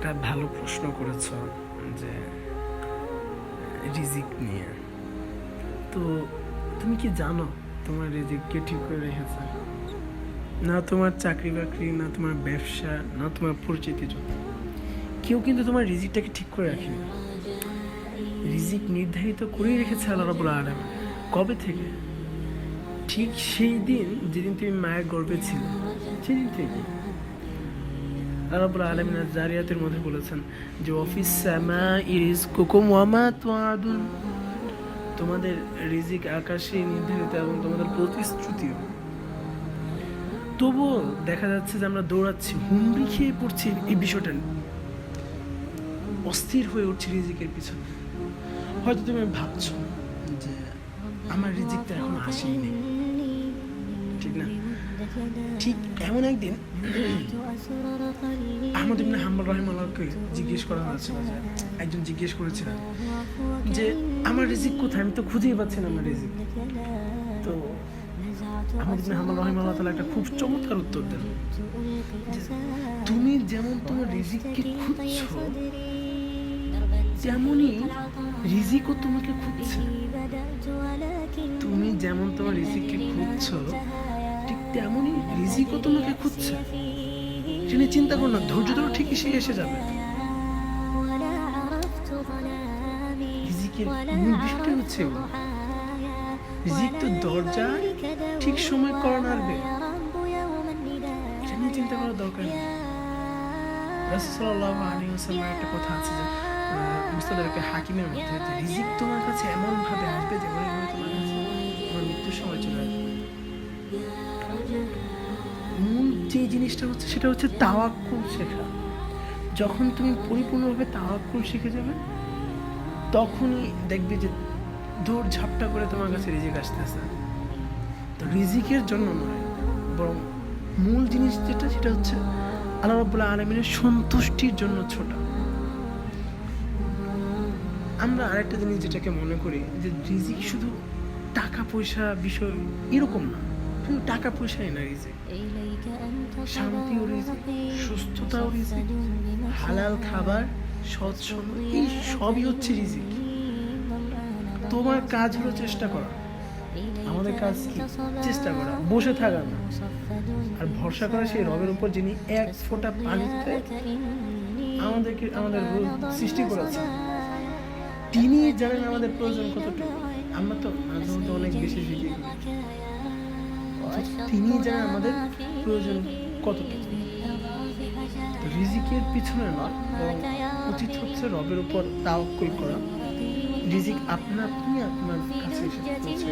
একটা ভালো প্রশ্ন করেছ যে রিজিক নিয়ে। তো তুমি কি জানো তোমার রিজিক কে ঠিক করে রেখেছে? না তোমার চাকরি বাকরি, না তোমার ব্যবসা, না তোমার পরিচিতি জন, কেউ কিন্তু তোমার রিজিকটাকে ঠিক করে রাখেনি। রিজিক নির্ধারিত করেই রেখেছে আল্লাহ রাব্বুল আলামিন। কবে থেকে? ঠিক সেই দিন যেদিন তুমি মায়ের গর্ভে ছিলে, সেদিন থেকে আল্লাহ রাব্বুল আলামিন জারিয়াতের মধ্যে বলেছেন যে অফিস সামাই রিজকুকুম ওয়া মা তুআদুন, তোমাদের রিজিক আকাশে নির্ধারিত এবং তোমাদের প্রতিশ্রুতিও। তবুও দেখা যাচ্ছে যে আমরা দৌড়াচ্ছি, হুমড়ি খেয়ে পড়ছি এই বিষয়টা নিয়ে, অস্থির হয়ে উঠছি রিজিকের পিছনে। হয়তো তুমি ভাবছো যে আমার রিজিকটা এখন আসেনি, ঠিক না? ঠিক এমন একদিন আহমদ ইবনে হাম্বল রাহিমাহুল্লাহকে জিজ্ঞেস করা হয়েছিল, যে একজন জিজ্ঞেস করেছিলেন যে আমার রিজিক কোথায়, আমি তো খুঁজেই পাচ্ছি না আমার রিজিক। তো আহমদ ইবনে হাম্বল রাহিমাহুল্লাহ তাআলা একটা খুব চমৎকার উত্তর দেন যে তুমি যেমন তোমার রিজিককে খুঁজছো, তেমনই রিজিকও তোমাকে খুঁজছে। তুমি যেমন তোমার রিজিককে খুঁজছো, ঠিক তেমনই রিজিকও তোমাকে খুঁজছে। সেটা চিন্তা করো না, ধৈর্য ধরো, ঠিকই সে এসে যাবে। রিজিকের মূল বিষয়টা হচ্ছে রিজিক তো দরজা ঠিক সময় করা নাড়বে, এটা নিয়ে চিন্তা করার দরকার নেই। রাসূল সাল্লাল্লাহু আলাইহি ওয়াসাল্লামের একটা কথা আছে যে মুস্তাদরাকে হাকিমের মধ্যে, যে রিজিক তোমার কাছে এমন ভাবে আসবে যে মনে হয় তোমার কাছে তোমার মৃত্যুর সময় চলে আসবে। মূল যে জিনিসটা হচ্ছে সেটা হচ্ছে তাওয়াক্কুল শেখা। যখন তুমি পরিপূর্ণভাবে তাওয়াক্কুল শিখে যাবে, তখনই দেখবে যে দৌড় ঝাপটা করে তোমার কাছে রিজিক আসতেছে। তো রিজিকের জন্য নয়, বরং মূল জিনিস যেটা, সেটা হচ্ছে আল্লাহ রাব্বুল আলামিনের সন্তুষ্টির জন্য ছোটা। আমরা আরেকটা জিনিস যেটাকে মনে করি যে রিজিক শুধু টাকা পয়সা বিষয়, এরকম না। শুধু টাকা পয়সাই না রিজিক, শান্তিও রিজিক, সুস্থতাও রিজিক, হালাল খাবার, সৎ সম্পদ, এই সবই হচ্ছে রিজিক। তোমার কাজ হলো চেষ্টা করা। আমাদের কাজ কি? চেষ্টা করা, বসে থাকা না, আর ভরসা করা সেই রবের উপর, যিনি এক ফোঁটা পানিতে আমাদেরকে আমাদের সৃষ্টি করেছেন। তিনি জানেন আমাদের প্রয়োজন কতটুকু। আমরা তো মাঝে মধ্যে অনেক বেশি ফিরি, তিনি জানেন আমাদের প্রয়োজন কতটুকু। তো রিজিকের পিছনে নয়, বরং উচিত হচ্ছে রবের উপর তাওয়াক্কুল করা। রিজিক আপনা আপনি আপনার কাছে এসে পৌঁছে।